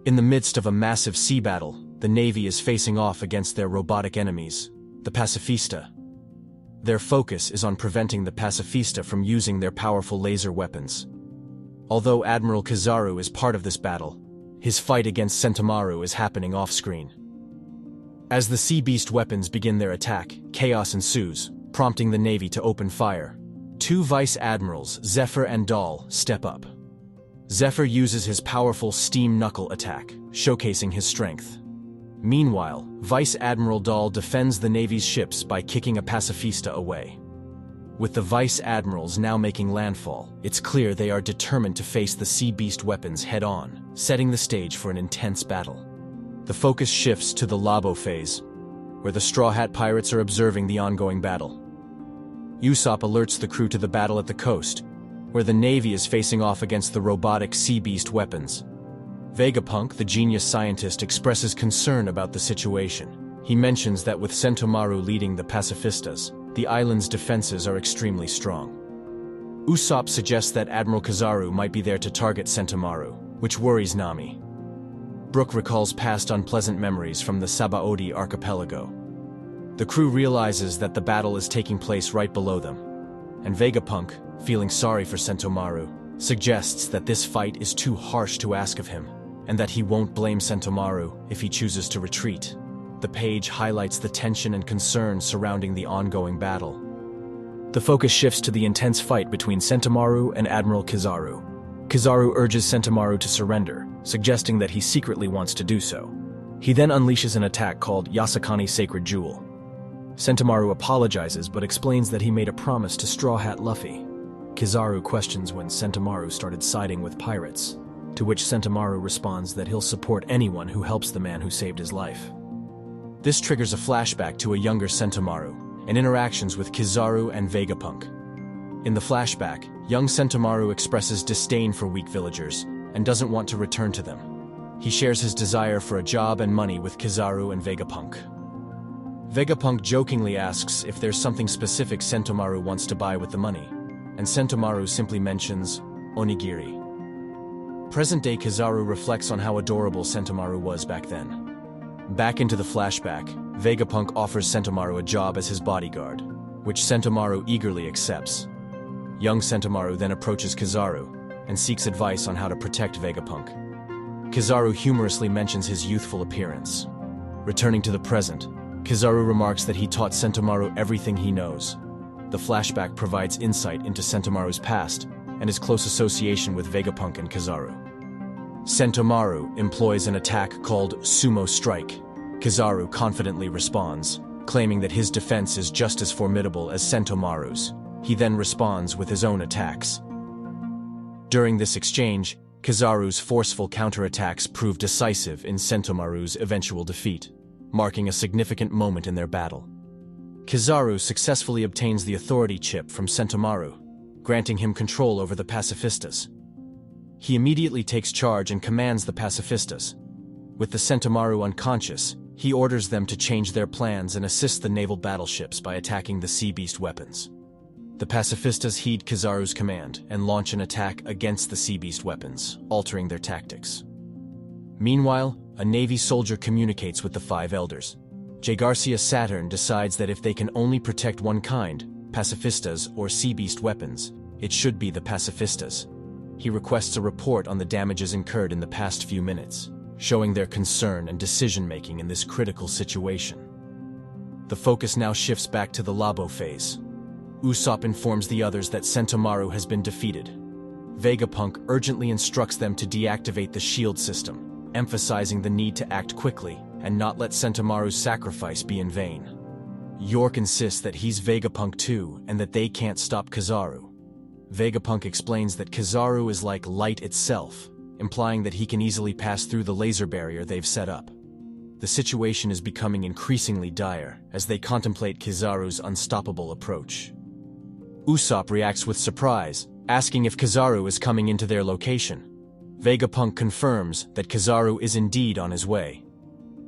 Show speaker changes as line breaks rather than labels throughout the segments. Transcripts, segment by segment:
In the midst of a massive sea battle, the Navy is facing off against their robotic enemies, the Pacifista. Their focus is on preventing the Pacifista from using their powerful laser weapons. Although Admiral Kizaru is part of this battle, his fight against Sentomaru is happening off-screen. As the Sea Beast weapons begin their attack, chaos ensues, prompting the Navy to open fire. Two Vice Admirals, Zephyr and Dahl, step up. Zephyr uses his powerful Steam Knuckle attack, showcasing his strength. Meanwhile, Vice Admiral Dahl defends the Navy's ships by kicking a Pacifista away. With the Vice Admirals now making landfall, it's clear they are determined to face the Sea Beast weapons head-on, setting the stage for an intense battle. The focus shifts to the Labo phase, where the Straw Hat Pirates are observing the ongoing battle. Usopp alerts the crew to the battle at the coast, where the Navy is facing off against the robotic Sea Beast weapons. Vegapunk, the genius scientist, expresses concern about the situation. He mentions that with Sentomaru leading the Pacifistas, the island's defenses are extremely strong. Usopp suggests that Admiral Kizaru might be there to target Sentomaru, which worries Nami. Brook recalls past unpleasant memories from the Sabaody archipelago. The crew realizes that the battle is taking place right below them, and Vegapunk, feeling sorry for Sentomaru, suggests that this fight is too harsh to ask of him, and that he won't blame Sentomaru if he chooses to retreat. The page highlights the tension and concern surrounding the ongoing battle. The focus shifts to the intense fight between Sentomaru and Admiral Kizaru. Kizaru urges Sentomaru to surrender, suggesting that he secretly wants to do so. He then unleashes an attack called Yasakani's Sacred Jewel. Sentomaru apologizes but explains that he made a promise to Straw Hat Luffy. Kizaru questions when Sentomaru started siding with pirates, to which Sentomaru responds that he'll support anyone who helps the man who saved his life. This triggers a flashback to a younger Sentomaru, and interactions with Kizaru and Vegapunk. In the flashback, young Sentomaru expresses disdain for weak villagers, and doesn't want to return to them. He shares his desire for a job and money with Kizaru and Vegapunk. Vegapunk jokingly asks if there's something specific Sentomaru wants to buy with the money, and Sentomaru simply mentions onigiri. Present-day Kizaru reflects on how adorable Sentomaru was back then. Back into the flashback, Vegapunk offers Sentomaru a job as his bodyguard, which Sentomaru eagerly accepts. Young Sentomaru then approaches Kizaru and seeks advice on how to protect Vegapunk. Kizaru humorously mentions his youthful appearance. Returning to the present, Kizaru remarks that he taught Sentomaru everything he knows. The flashback provides insight into Sentomaru's past and his close association with Vegapunk and Kizaru. Sentomaru employs an attack called Sumo Strike. Kizaru confidently responds, claiming that his defense is just as formidable as Sentomaru's. He then responds with his own attacks. During this exchange, Kizaru's forceful counterattacks prove decisive in Sentomaru's eventual defeat, marking a significant moment in their battle. Kizaru successfully obtains the authority chip from Sentomaru, granting him control over the Pacifistas. He immediately takes charge and commands the Pacifistas. With the Sentomaru unconscious, he orders them to change their plans and assist the naval battleships by attacking the Sea Beast weapons. The Pacifistas heed Kizaru's command and launch an attack against the Sea Beast weapons, altering their tactics. Meanwhile, a Navy soldier communicates with the Five Elders. J. Garcia Saturn decides that if they can only protect one kind, Pacifistas or Sea Beast weapons, it should be the Pacifistas. He requests a report on the damages incurred in the past few minutes, showing their concern and decision-making in this critical situation. The focus now shifts back to the Labo phase. Usopp informs the others that Sentomaru has been defeated. Vegapunk urgently instructs them to deactivate the shield system, emphasizing the need to act quickly and not let Sentomaru's sacrifice be in vain. York insists that he's Vegapunk too and that they can't stop Kizaru. Vegapunk explains that Kizaru is like light itself, implying that he can easily pass through the laser barrier they've set up. The situation is becoming increasingly dire as they contemplate Kizaru's unstoppable approach. Usopp reacts with surprise, asking if Kizaru is coming into their location. Vegapunk confirms that Kizaru is indeed on his way.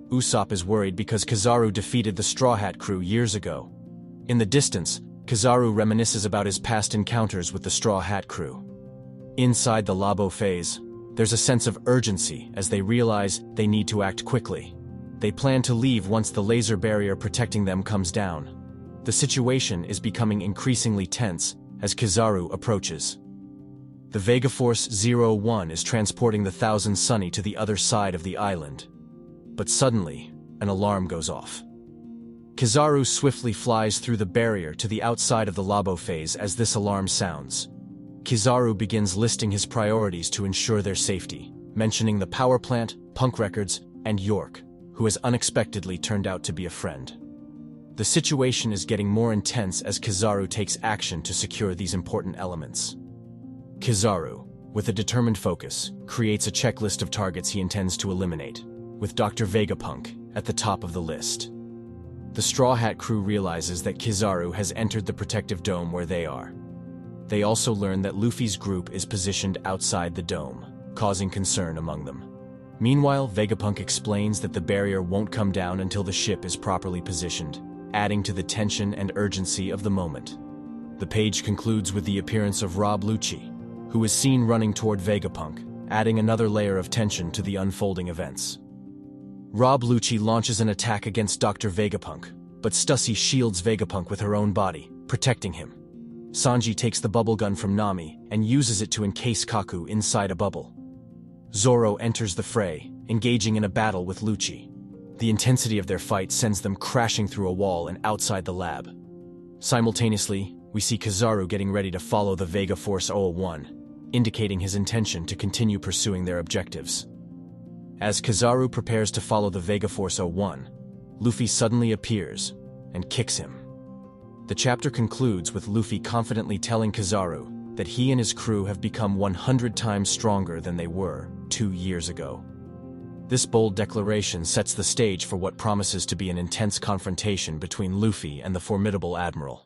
Usopp is worried because Kizaru defeated the Straw Hat crew years ago. In the distance, Kizaru reminisces about his past encounters with the Straw Hat crew. Inside the Labo phase, There's a sense of urgency as they realize they need to act quickly. They plan to leave once the laser barrier protecting them comes down. The situation is becoming increasingly tense as Kizaru approaches. The Vega Force 01 is transporting the Thousand Sunny to the other side of the island. But suddenly, an alarm goes off. Kizaru swiftly flies through the barrier to the outside of the Labo phase as this alarm sounds. Kizaru begins listing his priorities to ensure their safety, mentioning the power plant, punk records, and York, who has unexpectedly turned out to be a friend. The situation is getting more intense as Kizaru takes action to secure these important elements. Kizaru, with a determined focus, creates a checklist of targets he intends to eliminate, with Dr. Vegapunk at the top of the list. The Straw Hat crew realizes that Kizaru has entered the protective dome where they are. They also learn that Luffy's group is positioned outside the dome, causing concern among them. Meanwhile, Vegapunk explains that the barrier won't come down until the ship is properly positioned, adding to the tension and urgency of the moment. The page concludes with the appearance of Rob Lucci, who is seen running toward Vegapunk, adding another layer of tension to the unfolding events. Rob Lucci launches an attack against Dr. Vegapunk, but Stussy shields Vegapunk with her own body, protecting him. Sanji takes the bubble gun from Nami and uses it to encase Kaku inside a bubble. Zoro enters the fray, engaging in a battle with Lucci. The intensity of their fight sends them crashing through a wall and outside the lab. Simultaneously, we see Kizaru getting ready to follow the Vega Force 01, indicating his intention to continue pursuing their objectives. As Kizaru prepares to follow the Vega Force 01, Luffy suddenly appears and kicks him. The chapter concludes with Luffy confidently telling Kizaru that he and his crew have become 100 times stronger than they were 2 years ago. This bold declaration sets the stage for what promises to be an intense confrontation between Luffy and the formidable admiral.